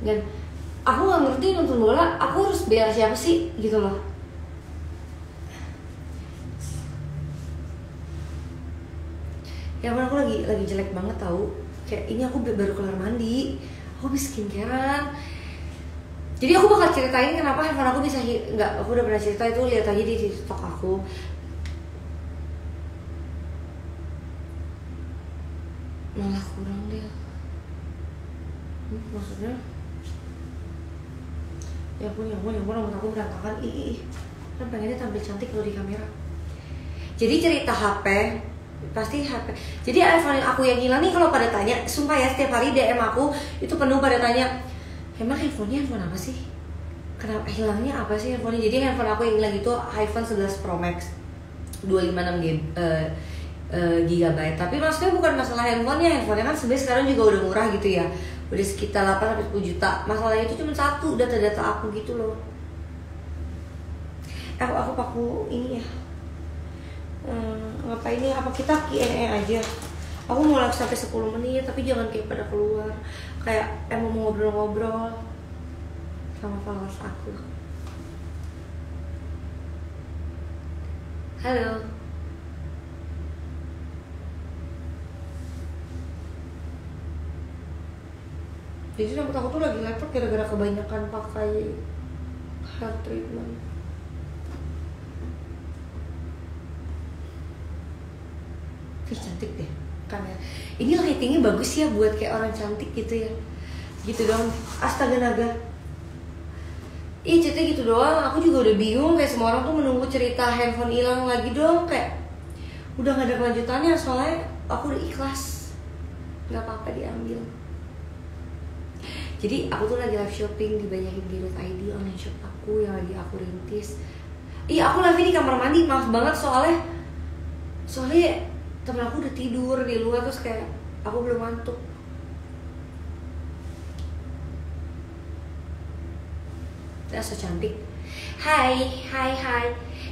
Dan aku nggak ngerti nonton bola, aku harus bela siapa sih gitu loh. Ya ampun, aku lagi jelek banget tahu. Kayak ini aku baru kelar mandi, aku habis skincarean. Jadi aku bakal ceritain kenapa handphone aku bisa nggak. Aku udah pernah cerita itu, lihat aja di TikTok aku. Malah kurang deh. Maksudnya? Ya ampun, rambut aku berantakan. Kan pengennya tampil cantik kalau di kamera. Jadi cerita HP, pasti HP. Jadi iPhone aku yang hilang nih, kalau pada tanya, sumpah ya setiap hari DM aku itu penuh pada tanya, emang handphonenya handphone apa sih? Kenapa hilangnya apa sih handphonenya? Jadi handphone aku yang hilang itu iPhone 11 Pro Max 256 GB. Tapi maksudnya bukan masalah handphonenya kan sebenarnya sekarang juga udah murah gitu ya, udah sekitar 8-10 juta. Masalahnya itu cuma satu, data-data aku gitu loh. Aku paku ini ya. Ngapain ini? Apa kita Q&A aja? Aku mau live sampai 10 menit, tapi jangan kayak pada keluar. Kayak emang mau ngobrol-ngobrol sama followers aku. Halo. Jadi rambut aku tuh lagi lepek gara-gara kebanyakan pakai hair treatment. Cantik deh kan ya. Ini lightingnya bagus ya buat kayak orang cantik gitu ya. Gitu dong. Astaga naga. Cerita gitu doang. Aku juga udah bingung, kayak semua orang tuh menunggu cerita handphone hilang lagi dong. Kayak udah gak ada kelanjutannya, soalnya aku udah ikhlas. Gak apa-apa diambil. Jadi aku tuh lagi live shopping di banyakin.id, online shop aku yang lagi aku rintis. Aku live di kamar mandi, maaf banget soalnya temen aku udah tidur di luar, terus kayak aku belum ngantuk. So cantik. Hai.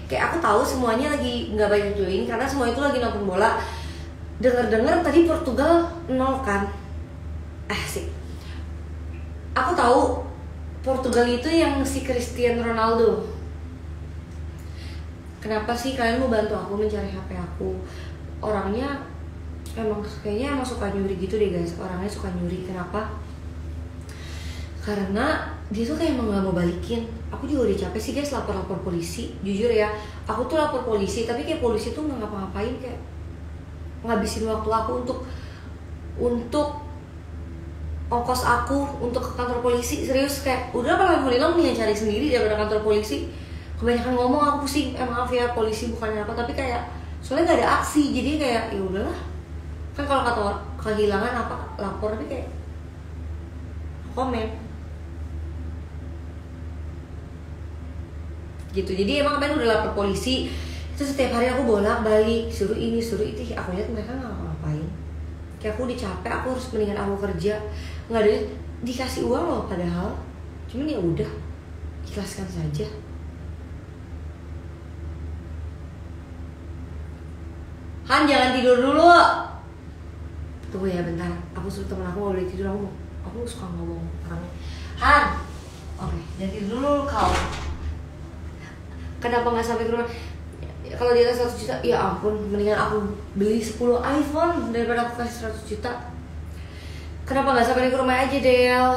Kayak aku tahu semuanya lagi nggak banyak join karena semua itu lagi nonton bola. Dengar tadi Portugal 0 kan? Asik. Aku tahu Portugal itu yang si Cristiano Ronaldo. Kenapa sih kalian mau bantu aku mencari HP aku? Orangnya kayaknya emang suka nyuri gitu deh guys. Orangnya suka nyuri. Kenapa? Karena dia tuh kayak emang gak mau balikin. Aku juga udah capek sih guys lapor polisi. Jujur ya, aku tuh lapor polisi, tapi kayak polisi tuh gak ngapa-ngapain, kayak ngabisin waktu aku untuk ongkos aku untuk ke kantor polisi. Serius, kayak udah kalau handphone hilang nih cari sendiri daripada kantor polisi. Kebanyakan ngomong aku pusing. Maaf ya polisi, bukannya apa, tapi kayak soalnya gak ada aksi, jadi kayak ya udahlah. Kan kalau kata kehilangan apa lapor, tapi kayak komen gitu. Jadi emang kemarin udah lapor polisi, itu setiap hari aku bolak-balik suruh ini suruh itu. Aku lihat mereka nggak ngapain. Kayak aku udah capek, aku harus mendingan aku kerja, nggak ada dikasih uang loh padahal. Cuman ya udah, ikhlaskan saja. Han, jangan tidur dulu. Tunggu ya bentar, aku suruh temen aku nggak boleh tidur. Aku suka ngomong orangnya. Han, oke, jangan tidur dulu kau. Kenapa nggak sampai ke rumah? Kalau di atas 100 juta, ya ampun, mendingan aku beli 10 iPhone daripada aku kasih 100 juta. Kenapa nggak sampai ke rumah aja, Del?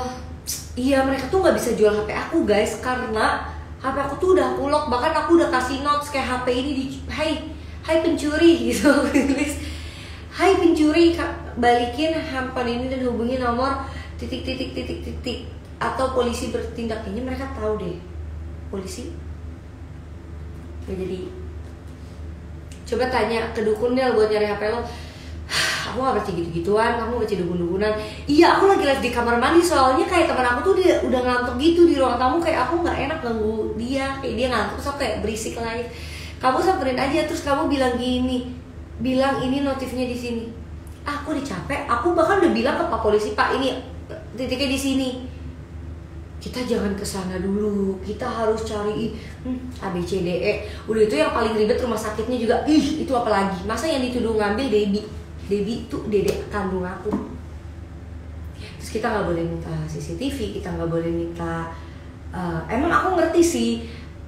Iya, mereka tuh nggak bisa jual HP aku guys, karena HP aku tuh udah aku lock. Bahkan aku udah kasih notes kayak HP ini di Hai pencuri gitu. Hai pencuri, balikin handphone ini dan hubungi nomor ... atau polisi bertindak. Ini mereka tahu deh, polisi. Jadi coba tanya ke dukun Del buat nyari HP lo. Aku gak baca gitu-gituan, kamu baca dukun-dukunan. Iya, aku lagi live di kamar mandi, soalnya kayak teman aku tuh dia udah ngantuk gitu di ruang tamu. Kayak aku gak enak ganggu dia, kayak dia ngantuk, terus aku kayak berisik live. Kamu samperin aja, terus kamu bilang gini, bilang ini notifnya di sini. Aku udah capek, aku bahkan udah bilang ke Pak Polisi, Pak ini titiknya di sini. Kita jangan kesana dulu, kita harus cari ABCDE. Udah itu yang paling ribet rumah sakitnya juga. Itu apalagi, masa yang dituduh ngambil Debbie itu dedek kandung aku. Terus Terus kita nggak boleh minta CCTV, kita nggak boleh minta emang aku ngerti sih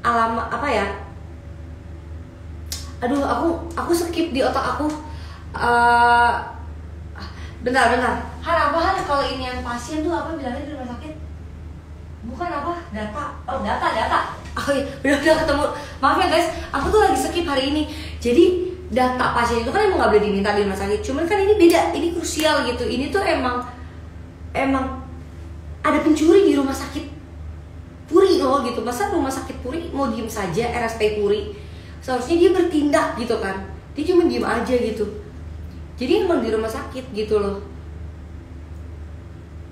alamat apa ya, aduh aku skip di otak aku. Bentar apa kalau ini yang pasien tuh apa bilangnya di rumah sakit, bukan apa data, data oh iya udah ketemu, maaf ya guys, aku tuh lagi skip hari ini. Jadi data pasien itu kan emang nggak boleh diminta di rumah sakit, cuman kan ini beda, ini krusial gitu. Ini tuh emang ada pencuri di rumah sakit Puri loh gitu. Masa rumah sakit Puri mau diem saja, RSP Puri seharusnya dia bertindak gitu kan, dia cuma diem aja gitu. Jadi emang di rumah sakit gitu loh.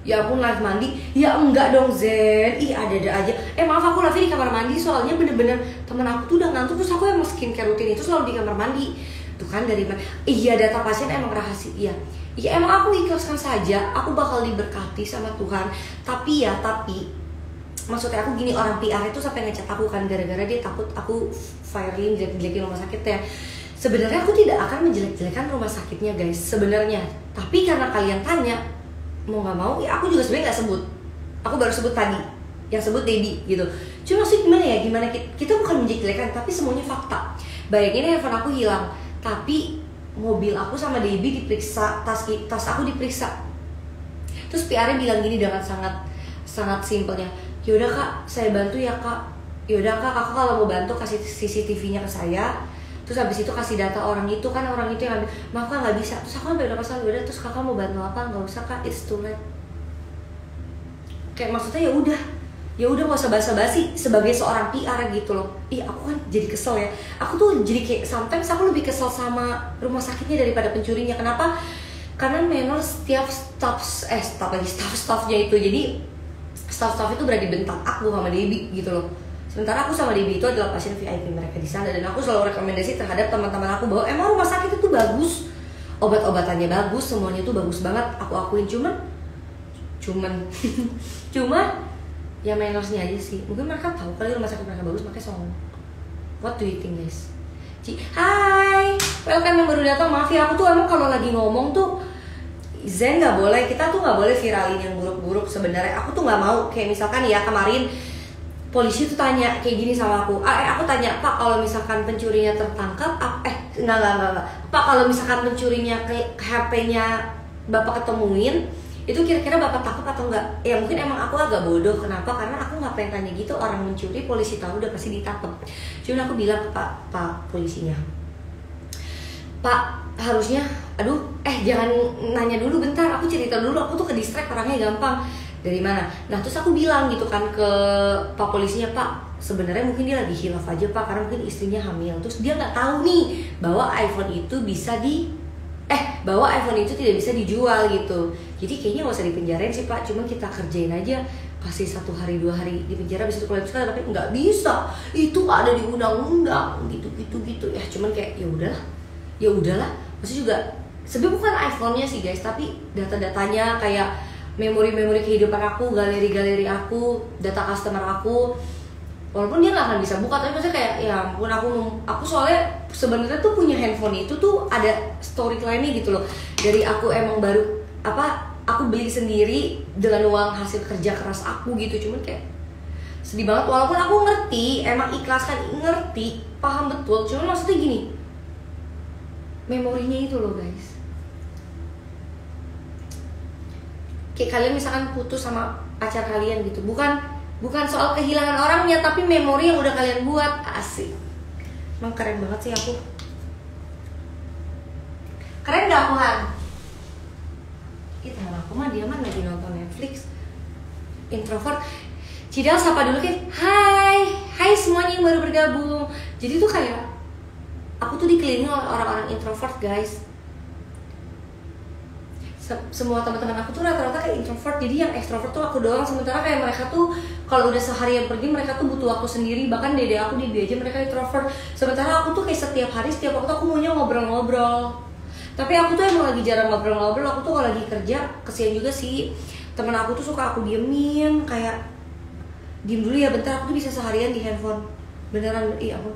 Ya ampun, live mandi, ya enggak dong Zen, ih ada aja. Maaf aku live di kamar mandi, soalnya bener-bener temen aku tuh udah ngantuk, terus aku emang skincare rutin itu selalu di kamar mandi. Tuh kan dari mana? Iya, data pasien emang rahasia. Iya emang aku ikhlaskan saja, aku bakal diberkati sama Tuhan. Tapi maksudnya aku gini, orang PR itu sampai ngecat aku kan gara-gara dia takut aku firing, jelek-jelekin rumah sakit ya. Sebenarnya aku tidak akan menjelek-jelekan rumah sakitnya guys sebenarnya, tapi karena kalian tanya mau nggak mau ya aku juga sebenarnya nggak sebut. Aku baru sebut tadi yang sebut Debbie gitu. Cuma sih gimana kita bukan menjelek-jelekan, tapi semuanya fakta. Bayangin handphone aku hilang, tapi mobil aku sama Debbie diperiksa, tas aku diperiksa. Terus PR-nya bilang gini dengan sangat simpelnya, yaudah kak saya bantu ya kak, yaudah kak kakak kalau mau bantu kasih CCTV-nya ke saya, terus habis itu kasih data orang itu kan, orang itu yang ambil. Maaf kak nggak bisa. Terus aku ambil udah pasal, yaudah terus kakak mau bantu apa? Nggak usah kak, it's too late. Kayak maksudnya ya udah nggak usah basa-basi sebagai seorang PR gitu loh. Aku kan jadi kesel ya, aku tuh jadi kayak sometimes aku lebih kesel sama rumah sakitnya daripada pencurinya. Kenapa? Karena menor setiap staffnya itu, jadi staff itu berada di bentak aku sama Debbie gitu loh. Sementara aku sama Debbie itu adalah pasien VIP mereka di sana, dan aku selalu rekomendasi terhadap teman-teman aku bahwa emang rumah sakit itu bagus, obat-obatannya bagus, semuanya tuh bagus banget, aku akuin. Cuma ya menorsnya aja sih. Mungkin mereka tahu kali rumah sakit mereka bagus, makanya songong. What do you think guys? Hai, welcome yang baru datang. Maaf ya, aku tuh emang kalau lagi ngomong tuh Zen nggak boleh, kita tuh nggak boleh viralin yang buruk-buruk sebenarnya. Aku tuh nggak mau, kayak misalkan ya kemarin polisi tuh tanya kayak gini sama aku. Aku tanya, Pak kalau misalkan pencurinya tertangkap, enggak. Pak kalau misalkan pencurinya ke HP-nya Bapak ketemuin, itu kira-kira Bapak tangkap atau enggak? Ya mungkin emang aku agak bodoh. Kenapa? Karena aku nggak pengen tanya gitu. Orang mencuri polisi tahu udah pasti ditangkap. Cuma aku bilang ke Pak polisinya, Pak harusnya, jangan nanya dulu, bentar aku cerita dulu, aku tuh ke distract orangnya gampang. Dari mana? Nah terus aku bilang gitu kan ke Pak polisinya, Pak sebenarnya mungkin dia lagi hilaf aja Pak, karena mungkin istrinya hamil. Terus dia nggak tahu nih bahwa iPhone itu bahwa iPhone itu tidak bisa dijual gitu. Jadi kayaknya nggak usah dipenjarain sih Pak, cuma kita kerjain aja, kasih 1 hari 2 hari di penjara, bisa keluar sekali. Tapi nggak bisa, itu ada di undang-undang gitu ya. Cuman kayak ya udahlah. Maksudnya juga sebenarnya bukan iPhone-nya sih guys, tapi data-datanya kayak memori-memori kehidupan aku, galeri-galeri aku, data customer aku. Walaupun dia nggak akan bisa buka, tapi maksudnya kayak ya ampun, aku soalnya sebenarnya tuh punya handphone itu tuh ada storyline-nya gitu loh. Dari aku emang aku beli sendiri dengan uang hasil kerja keras aku gitu. Cuman kayak sedih banget, walaupun aku ngerti, emang ikhlaskan, ngerti, paham betul. Cuman maksudnya gini, memorinya itu loh guys. Kayak kalian misalkan putus sama pacar kalian gitu, bukan soal kehilangan orangnya, tapi memori yang udah kalian buat. Asik, emang keren banget sih aku. Keren gak aku Han? Teman aku mah dia mah lagi nonton Netflix. Introvert. Cidal sapa dulu kan. Hai semuanya yang baru bergabung. Jadi tuh kayak aku tuh dikelilingi oleh orang-orang introvert guys. Semua teman-teman aku tuh rata-rata kayak introvert. Jadi yang extrovert tuh aku doang. Sementara kayak mereka tuh kalau udah seharian pergi, mereka tuh butuh waktu sendiri. Bahkan dede aku di aja mereka introvert. Sementara aku tuh kayak setiap hari, setiap waktu aku maunya ngobrol-ngobrol. Tapi aku tuh emang lagi jarang ngobrol-ngobrol. Aku tuh kalau lagi kerja, kesian juga sih. Temen aku tuh suka aku diemin, kayak diem dulu ya bentar, aku tuh bisa seharian di handphone. Beneran, aku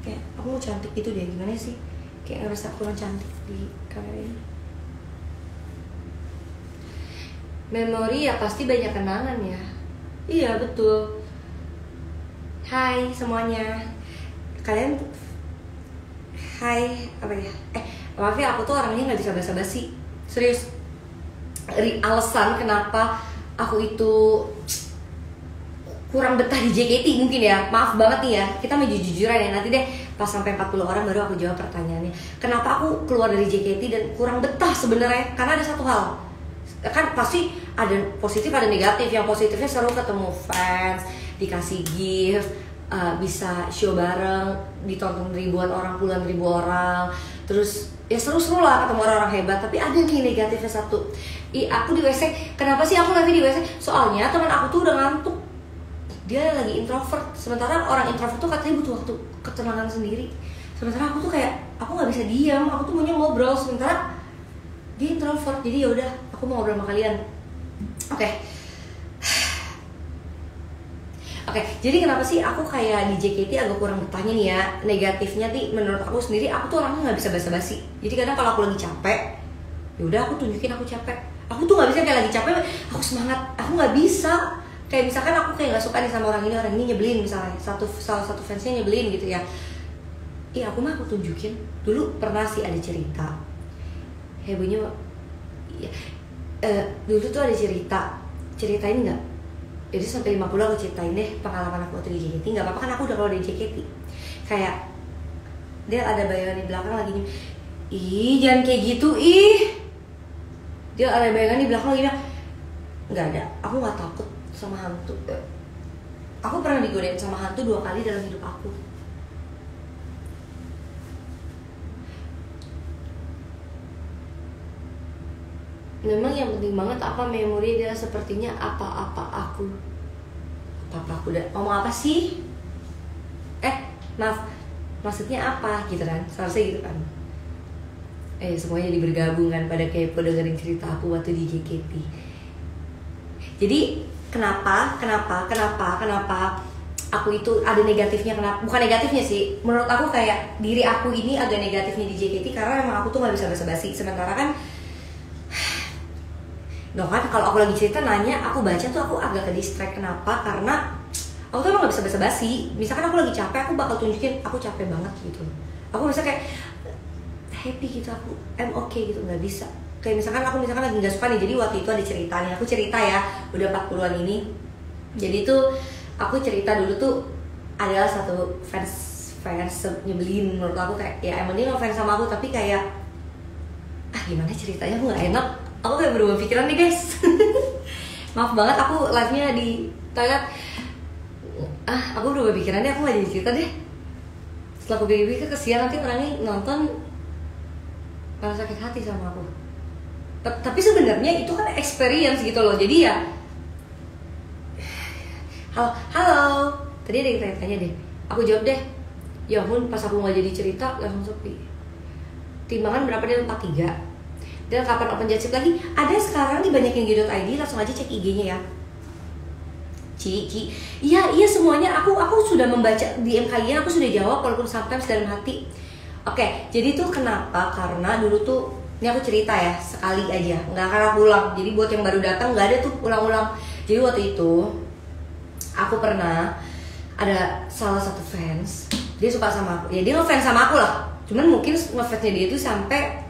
kayak aku mau cantik gitu deh, gimana sih? Kayak ngerasa kurang cantik di kamera ini. Memori ya pasti banyak kenangan ya. Iya betul. Hai semuanya. Kalian hai apa ya? Maaf ya, aku tuh orangnya nggak bisa basa-basi. Serius. Alasan kenapa aku itu kurang betah di JKT mungkin ya. Maaf banget nih ya. Kita mau jujur-jujuran ya. Nanti deh pas sampai 40 orang baru aku jawab pertanyaannya. Kenapa aku keluar dari JKT dan kurang betah sebenarnya? Karena ada satu hal. Kan pasti ada positif ada negatif. Yang positifnya seru ketemu fans, dikasih gift, bisa show bareng, ditonton ribuan orang, puluhan ribu orang. Terus ya seru-seru lah ketemu orang-orang hebat. Tapi ada nih negatifnya satu. Aku di WC. Kenapa sih aku live di WC? Soalnya teman aku tuh udah ngantuk. Dia lagi introvert. Sementara orang introvert tuh katanya butuh waktu ketenangan sendiri. Sementara aku tuh kayak aku nggak bisa diam. Aku tuh maunya ngobrol. Sementara dia introvert. Jadi ya udah, aku mau ngobrol sama kalian. Oke. Jadi kenapa sih aku kayak di JKT agak kurang bertanya nih ya. Negatifnya nih menurut aku sendiri, aku tuh orangnya nggak bisa basa-basi. Jadi kadang kalau aku lagi capek, ya udah aku tunjukin aku capek. Aku tuh nggak bisa kayak lagi capek, aku semangat. Aku nggak bisa. Kayak misalkan aku kayak nggak suka nih sama orang ini nyebelin misalnya. Salah satu fansnya nyebelin gitu ya. Iya aku mah aku tunjukin. Dulu pernah sih ada cerita. Hebohnya, ya, dulu tuh ada ceritain nggak? Jadi sampai 50 aku ceritain deh pengalaman aku waktu di JKT. Nggak apa-apa kan aku udah keluar dari JKT. Kayak dia ada bayangan di belakang lagi nih. Ih jangan kayak gitu ih. Dia ada bayangan di belakang lagi bilang, nggak ada. Aku nggak takut sama hantu. Aku pernah digodain sama hantu 2 kali dalam hidup aku. Memang yang penting banget apa memori adalah sepertinya apa-apa aku udah ngomong apa sih? Maaf, maksudnya apa gitu kan? Seharusnya gitu kan. Semuanya jadi bergabung kan pada kepo dengerin cerita aku waktu di JKT. Jadi kenapa aku itu ada negatifnya? Kenapa? Bukan negatifnya sih. Menurut aku kayak diri aku ini agak negatifnya di JKT karena emang aku tuh nggak bisa basa-basi. Sementara kan kalau aku lagi cerita nanya, aku baca tuh aku agak ke distract. Kenapa? Karena aku tuh emang gak bisa basa-basi. Misalkan aku lagi capek, aku bakal tunjukin aku capek banget gitu. Aku bisa kayak happy gitu, aku okay gitu, nggak bisa. Kayak misalkan aku lagi nggak suka nih, jadi waktu itu ada cerita nih, aku cerita ya, udah 40-an ini. Jadi tuh aku cerita dulu tuh adalah satu fans nyebelin menurut aku, kayak ya emang dia ngefans sama aku tapi kayak gimana ceritanya aku nggak enak. Aku kayak berubah pikiran nih guys. Maaf banget aku live-nya di toilet. Aku berubah pikiran deh, aku gak jadi cerita deh. Setelah aku pikir-pikir kesian nanti orangnya nonton malah sakit hati sama aku. Tapi sebenarnya itu kan experience gitu loh. Jadi ya halo. Tadi ada yang tanya deh. Aku jawab deh. Ya ampun, pas aku gak jadi cerita langsung sepi. Timbangan berapa dia? 43. Dan kapan open judgeship lagi? Ada sekarang di banyakyanggi.id, langsung aja cek IG-nya ya. Iya semuanya aku sudah membaca di MKI, aku sudah jawab walaupun sometimes dalam hati. Oke, jadi tuh kenapa? Karena dulu tuh ini aku cerita ya sekali aja, nggak akan aku ulang. Jadi buat yang baru datang nggak ada tuh ulang-ulang. Jadi waktu itu aku pernah ada salah satu fans, dia suka sama aku. Ya dia ngefans sama aku lah. Cuman mungkin ngefansnya dia tuh sampai,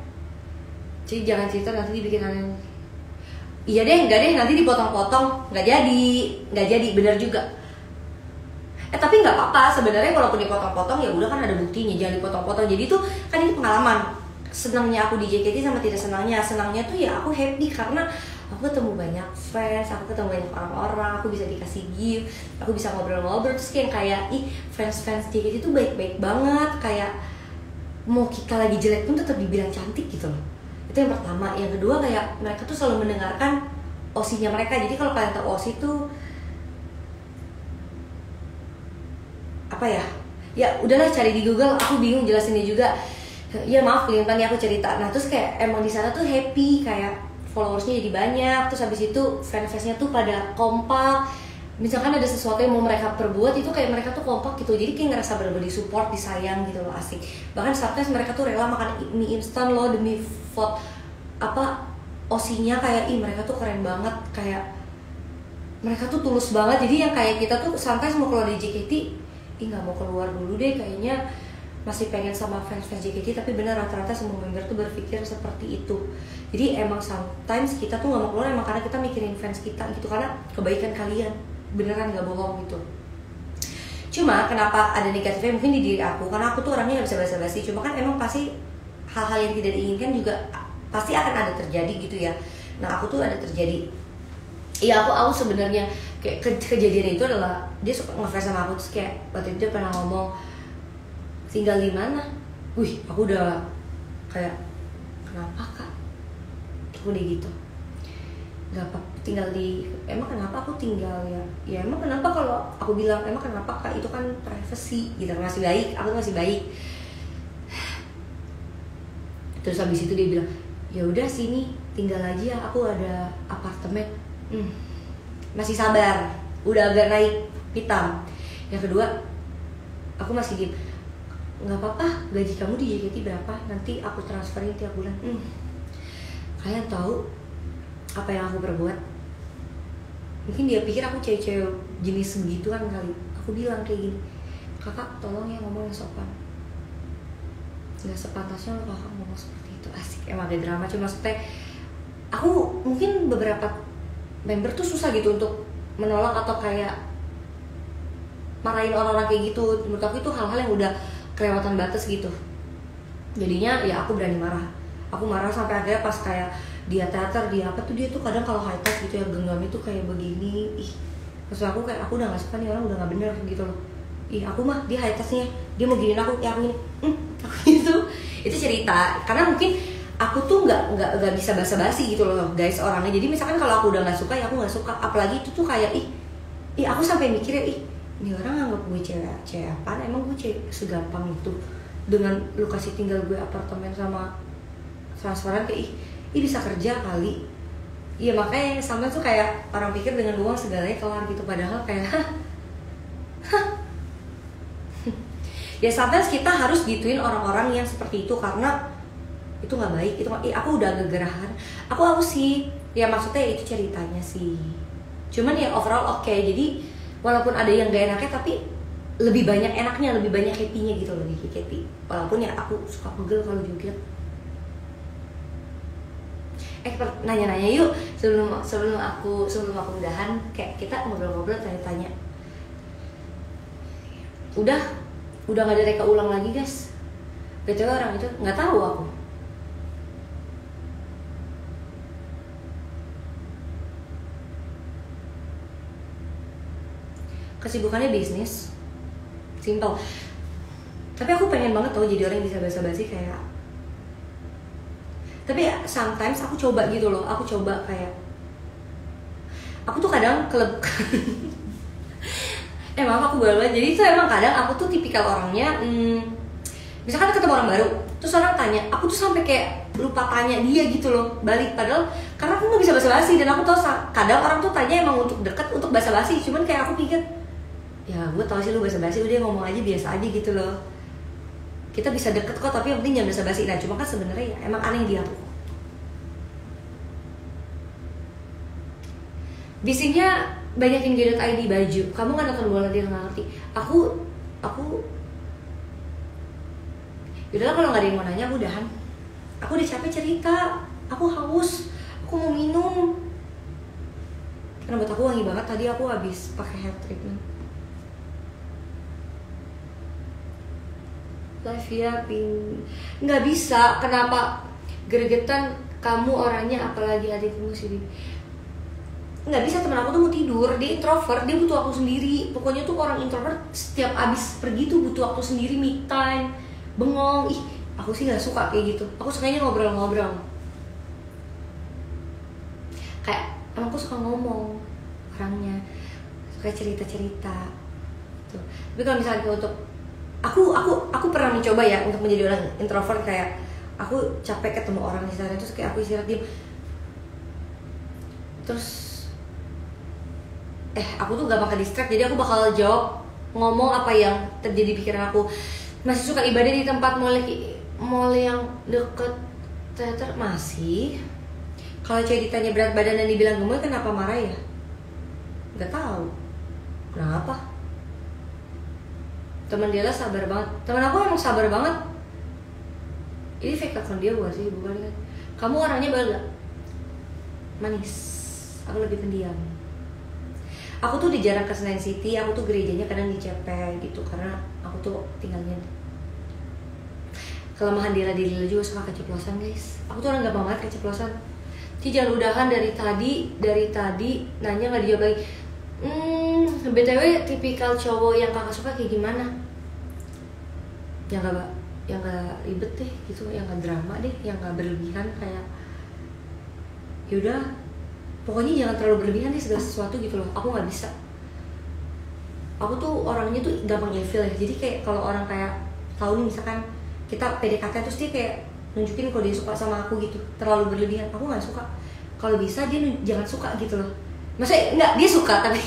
jadi jangan cerita nanti dibikin aneh. Iya deh, enggak deh, nanti dipotong-potong, nggak jadi, benar juga. Tapi nggak apa-apa sebenarnya, walaupun dipotong-potong ya udah kan ada buktinya, jangan dipotong-potong. Jadi tuh kan ini pengalaman. Senangnya aku di JKT sama tidak senangnya tuh ya aku happy karena aku ketemu banyak fans, aku ketemu banyak orang-orang, aku bisa dikasih gift, aku bisa ngobrol-ngobrol. Terus kayak fans JKT tuh baik-baik banget, kayak mau kita lagi jelek pun tetap dibilang cantik gitu loh. Itu yang pertama. Yang kedua kayak mereka tuh selalu mendengarkan OSI-nya mereka. Jadi kalau kalian tahu OSI tuh apa ya? Ya udahlah cari di Google, aku bingung jelasinnya juga. Ya maaf kan aku cerita. Nah terus kayak emang di sana tuh happy, kayak followersnya jadi banyak. Terus habis itu fans-fansnya tuh pada kompak. Misalkan ada sesuatu yang mau mereka perbuat, itu kayak mereka tuh kompak gitu. Jadi kayak ngerasa bener-bener disupport, disayang gitu loh, asik. Bahkan sometimes mereka tuh rela makan mie instan loh demi vote OC-nya kayak mereka tuh keren banget, kayak mereka tuh tulus banget. Jadi yang kayak kita tuh sometimes mau keluar dari JKT, nggak mau keluar dulu deh, kayaknya masih pengen sama fans-fans JKT. Tapi benar rata-rata semua member tuh berpikir seperti itu. Jadi emang sometimes kita tuh nggak mau keluar emang karena kita mikirin fans kita gitu, karena kebaikan kalian, beneran nggak bohong gitu. Cuma kenapa ada negatifnya mungkin di diri aku, karena aku tuh orangnya nggak bisa basa-basi. Cuma kan emang pasti hal-hal yang tidak diinginkan juga pasti akan ada terjadi gitu ya. Nah aku tuh ada terjadi, iya aku sebenarnya kayak kejadian itu adalah dia suka nge-flash sama aku, terus kayak waktu itu dia pernah ngomong tinggal di mana. Wih aku udah kayak kenapa kak, aku udah gitu nggak apa tinggal di, emang kenapa aku tinggal ya emang kenapa, kalau aku bilang emang kenapa kak, itu kan privacy gitu, masih baik, aku masih baik. Terus habis itu dia bilang ya udah sini tinggal aja ya, aku ada apartemen. Masih sabar, udah agak naik hitam. Yang kedua aku masih diem, nggak apa-apa, gaji kamu di JKT berapa, nanti aku transferin tiap bulan. Kalian tahu apa yang aku perbuat? Mungkin dia pikir aku cewek-cewek jenis begituan kali. Aku bilang kayak gini, kakak tolong ya ngomong yang sopan, nggak sepantasnya lo kakak ngomong seperti itu. Asik, emang ada drama. Cuma maksudnya aku mungkin beberapa member tuh susah gitu untuk menolak atau kayak marahin orang-orang kayak gitu. Menurut aku itu hal-hal yang udah kelewatan batas gitu. Jadinya ya aku berani marah. Aku marah sampai akhirnya pas kayak dia teater, dia apa tuh, dia tuh kadang kalau high touch gitu ya, genggamnya tuh kayak begini. Maksud aku kayak aku udah gak suka nih orang, udah gak bener gitu loh. Aku mah dia high touchnya, dia mau giniin aku, ya aku gini, aku gitu. Itu cerita, karena mungkin aku tuh nggak bisa basa-basi gitu loh guys orangnya. Jadi misalkan kalau aku udah nggak suka ya aku nggak suka. Apalagi itu tuh kayak aku sampai mikirnya ini orang nganggap gue cewek apaan, emang gue cewek segampang itu dengan lu kasih tinggal gue apartemen sama transferan, kayak bisa kerja kali. Iya makanya sama tuh kayak orang pikir dengan uang segalanya kelar gitu, padahal kayak ya sometimes kita harus gituin orang-orang yang seperti itu, karena itu nggak baik. Itu aku udah gegerahan. Aku sih ya maksudnya itu ceritanya sih, cuman ya overall oke. Jadi walaupun ada yang gak enaknya, tapi lebih banyak enaknya, lebih banyak happy-nya gitu loh di JKT. Walaupun ya aku suka pegel kalau joget. Nanya-nanya yuk sebelum aku udahan, kayak kita ngobrol-ngobrol, tanya-tanya. Udah gak ada reka ulang lagi guys. BTW orang itu nggak tahu aku. Kesibukannya bisnis, simple. Tapi aku pengen banget tau jadi orang yang bisa basa-basi kayak. Tapi ya, sometimes aku coba gitu loh. Aku coba kayak, aku tuh kadang maaf aku banget. Jadi itu emang kadang aku tuh tipikal orangnya, misalkan ketemu orang baru, terus orang tanya, aku tuh sampai kayak lupa tanya dia gitu loh, balik. Padahal karena aku nggak bisa basa-basi, dan aku tau kadang orang tuh tanya emang untuk deket, untuk basa-basi. Cuman kayak aku pikir, ya gue tau sih lu basa-basi, udah ngomong aja biasa aja gitu loh. Kita bisa deket kok, tapi yang penting jangan basa-basi. Nah cuma kan sebenarnya ya emang aneh dia aku. Bisnisnya banyakin G.id baju. Kamu kan nonton bola, dia nggak ngerti. Aku yaudahlah kalau nggak ada yang mau nanya, aku udahan. Aku udah capek cerita. Aku haus. Aku mau minum. Karena buat aku wangi banget. Tadi aku habis pakai hair treatment. Live ya, nggak bisa. Kenapa gregetan kamu orangnya, apalagi adikmu sih. Nggak bisa, temen aku tuh mau tidur, dia introvert, dia butuh waktu sendiri. Pokoknya tuh orang introvert setiap abis pergi tuh butuh waktu sendiri, me time, bengong. Aku sih nggak suka kayak gitu. Aku sukanya ngobrol-ngobrol. Kayak emang aku suka ngomong orangnya, suka cerita-cerita. Tuh. Tapi kalau misalnya untuk aku pernah mencoba ya untuk menjadi orang introvert, kayak aku capek ketemu orang di sana, terus kayak aku istirahat diem. Terus aku tuh gak bakal distract, jadi aku bakal jawab, ngomong apa yang terjadi di pikiran aku. Masih suka ibadah di tempat mall yang deket teater? Masih. Kalau cewek ditanya berat badan dan dibilang gemoy, kenapa marah ya? Gak tahu. Kenapa? Teman dia lah sabar banget. Teman aku emang sabar banget. Ini fake account dia bukan sih? Bukan kan? Kamu orangnya bangga? Manis. Aku lebih pendiam. Aku tuh jarang ke Senayan City. Aku tuh gerejanya kadang di CP gitu. Karena aku tuh tinggalnya. Kelemahan Dila juga suka keceplosan guys. Aku tuh orang gampang banget keceplosan. Ci jangan udahan dari tadi nanya nggak dijawab lagi. BTW tipikal cowok yang kakak suka kayak gimana? Yang gak ribet deh gitu, yang gak drama deh, yang gak berlebihan kayak yaudah pokoknya jangan terlalu berlebihan deh segala sesuatu gitu loh. Aku nggak bisa. Aku tuh orangnya tuh gampang ilfil ya. Jadi kayak kalau orang kayak tahu nih misalkan kita PDKT terus dia kayak nunjukin kalau dia suka sama aku gitu, terlalu berlebihan, aku nggak suka. Kalau bisa dia jangan suka gitu loh. Maksudnya enggak, dia suka tapi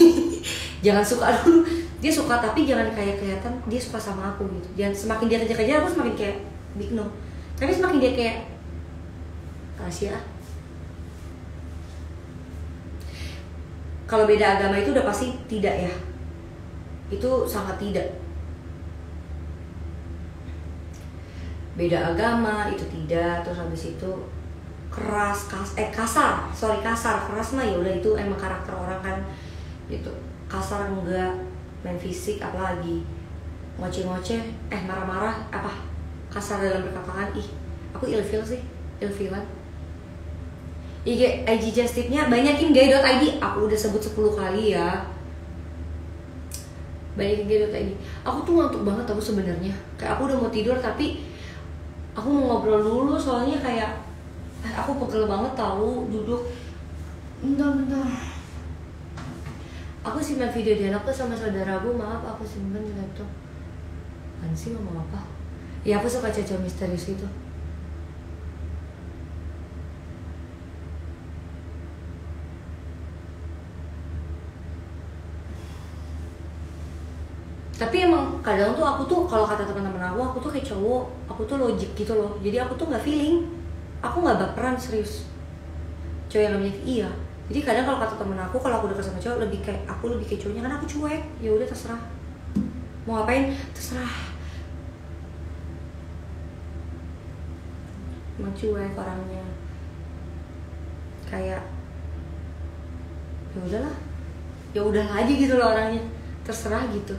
jangan suka dulu. Dia suka tapi jangan kayak kelihatan dia suka sama aku gitu. Jangan semakin dia kejar-kejar aku semakin kayak big no. Tapi semakin dia kayak kasih ah. Kalau beda agama itu udah pasti tidak ya. Itu sangat tidak. Beda agama itu tidak, terus habis itu kasar keras mah ya udah itu emang karakter orang kan gitu. Kasar enggak, main fisik apalagi ngoceh-ngoceh, marah-marah apa kasar dalam perkataan, aku ilfil sih, ilfilan. IG just tipnya banyakin gay.id, aku udah sebut 10 kali ya. Banyakin gay.id. Aku tuh ngantuk banget aku sebenarnya. Kayak aku udah mau tidur tapi aku mau ngobrol dulu soalnya kayak aku pegel banget tahu duduk. Bentar. Aku simpan video di anak tuh sama saudaraku, maaf aku simpan di laptop. Apaan sih ngomong apa? Ya aku suka cewek misterius itu. Tapi emang kadang tuh aku tuh kalau kata teman-teman aku tuh kayak cowok, aku tuh logik gitu loh. Jadi aku tuh nggak feeling, aku nggak baperan serius. Cowok yang namanya iya. Jadi kadang kalau kata temen aku kalau aku deket sama cowok lebih kayak cowoknya, karena aku cuek. Ya udah terserah. Mau ngapain terserah. Emang cuek orangnya. Kayak ya udahlah aja gitu loh orangnya. Terserah gitu.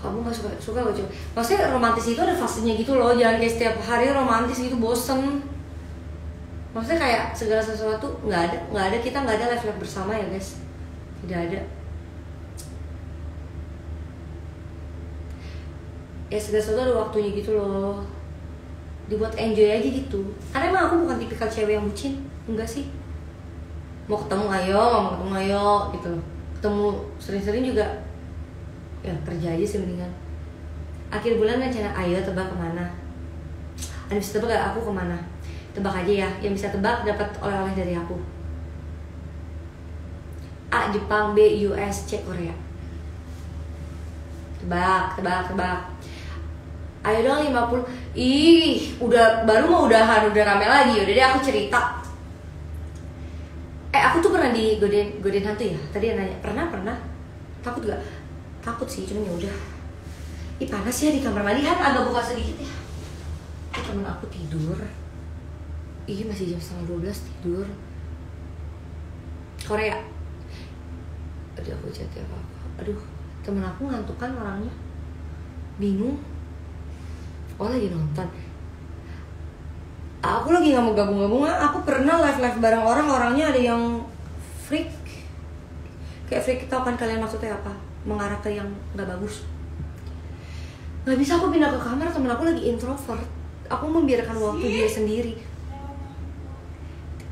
Kamu gak suka gak coba? Maksudnya romantis itu ada fasenya gitu loh. Jangan kayak setiap hari romantis gitu, bosen. Maksudnya kayak segala sesuatu nggak ada kita nggak ada life bersama ya guys, tidak ada. Ya segala sesuatu ada waktunya gitu loh, dibuat enjoy aja gitu. Karena emang aku bukan tipikal cewek yang bucin, enggak sih. Mau ketemu ayo gitu loh. Ketemu sering-sering juga ya kerja aja sih mendingan. Akhir bulan rencana ayo tebak kemana. Ada bisa tebak gak aku kemana? Tebak aja ya, yang bisa tebak dapat oleh-oleh dari aku. A. Jepang, B. US, C. Korea. Tebak. Ayo dong 50. Udah baru mau udahan, udah rame lagi. Udah deh aku cerita. Aku tuh pernah digodain hantu ya. Tadi yang nanya, pernah. Takut gak? Takut sih, cuman ya udah. Panas ya di kamar mandi, kan agak buka sedikit ya. Temen aku tidur. Masih jam 11:30 tidur. Korea. Aduh aku chat ya apa. Aduh, temen aku ngantuk kan orangnya. Bingung. Lagi nonton. Aku lagi nggak mau gabung-gabung. Aku pernah live bareng orangnya ada yang freak. Kayak freak, tau kan kalian maksudnya apa? Mengarah ke yang nggak bagus. Nggak bisa aku pindah ke kamar, temen aku lagi introvert. Aku membiarkan waktu dia sendiri.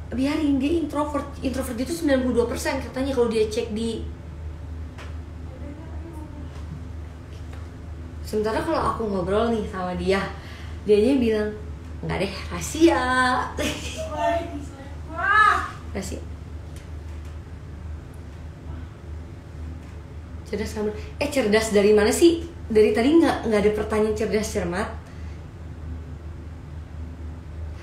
Biarin dia introvert itu 92% katanya kalau dia cek di. Sementara kalau aku ngobrol nih sama dianya bilang nggak deh, rahasia. Rahasia. Cerdas kamu. Cerdas dari mana sih? Dari tadi nggak ada pertanyaan cerdas cermat.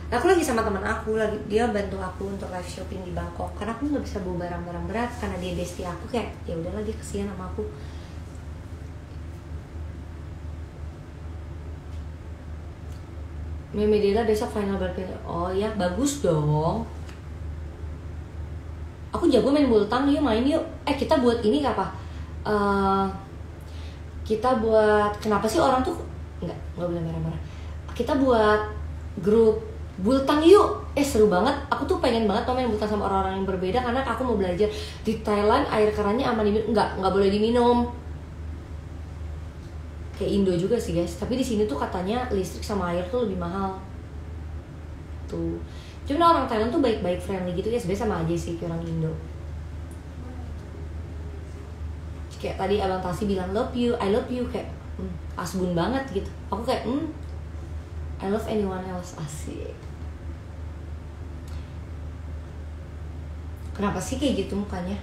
Aku lagi sama teman aku, dia bantu aku untuk live shopping di Bangkok. Karena aku nggak bisa bawa barang-barang berat karena dia bestie aku, kayak ya udahlah dia kesian sama aku. Meme Dela besok final berpilih. Oh ya bagus dong. Aku jago main bulu tangkis, yuk main yuk. Kita buat ini apa? Kita buat, kenapa sih orang tuh nggak boleh marah-marah. Kita buat grup bulu tangkis yuk. Seru banget. Aku tuh pengen banget main bulu tangkis sama orang-orang yang berbeda karena aku mau belajar. Di Thailand air kerannya aman diminum, nggak boleh diminum. Kayak Indo juga sih guys. Tapi di sini tuh katanya listrik sama air tuh lebih mahal. Tuh. Cuma orang Thailand tuh baik-baik, friendly gitu ya, sebenarnya sama aja sih kayak orang Indo. Kayak tadi Abang Tasi bilang love you, I love you, kayak asbun banget gitu. Aku kayak I love anyone else, asik. Kenapa sih kayak gitu mukanya?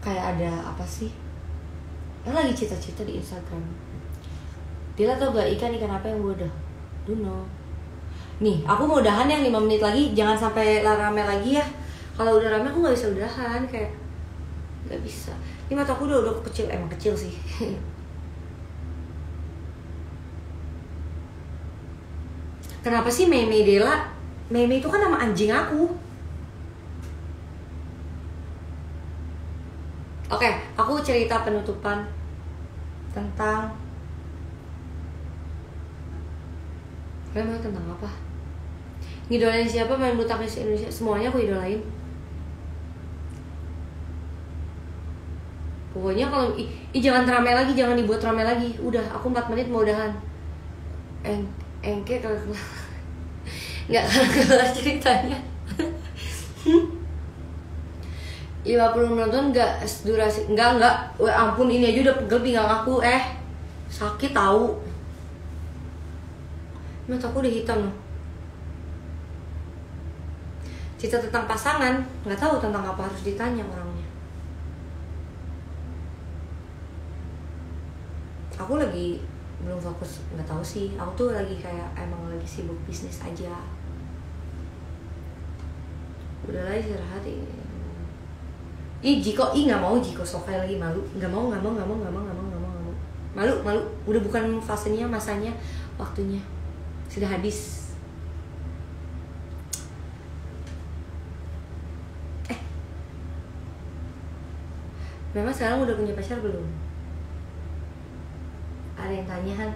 Kayak ada apa sih? Lagi cita-cita di Instagram. Dia tau gak ikan apa yang bodoh? Duno. Nih, aku mau udahan yang 5 menit lagi. Jangan sampai rame lagi ya. Kalau udah rame aku gak bisa udahan. Kayak gak bisa. Ini mata aku udah kecil. Emang kecil sih. Kenapa sih Meme Dela? Meme itu kan nama anjing aku. Oke, aku cerita penutupan tentang tentang apa? Ngidolain siapa main bulu tangkis Indonesia? Semuanya aku idolain. Pokoknya kalau jangan ramai lagi, jangan dibuat ramai lagi. Udah, aku 4 menit mau udahan. Engke kalau nggak kelar ceritanya. 50 menonton nggak durasi, enggak. Ampun, ini aja udah pegel pinggang aku. Sakit tahu. Mata aku udah hitam loh. Cerita tentang pasangan, nggak tahu tentang apa, harus ditanya orangnya. Aku lagi belum fokus, nggak tahu sih. Aku tuh lagi kayak emang lagi sibuk bisnis aja. Udah lah istirahat ini. Nggak mau Jiko Sokai lagi, malu. Nggak mau. Malu. Udah bukan fasenya, masanya, waktunya. Sudah habis. Memang sekarang udah punya pacar belum? Ada yang tanya Han.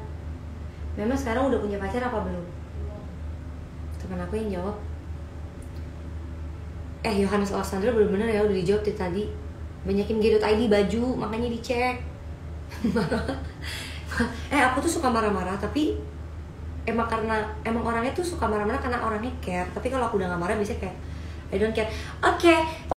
Memang sekarang udah punya pacar apa belum? Teman aku yang jawab. Yohanes Alexander bener-bener ya udah dijawab tadi. Banyakin G.id baju, makanya dicek. Aku tuh suka marah-marah, tapi emang orangnya tuh suka marah-marah karena orangnya care. Tapi kalau aku udah gak marah biasanya kayak I don't care. Oke.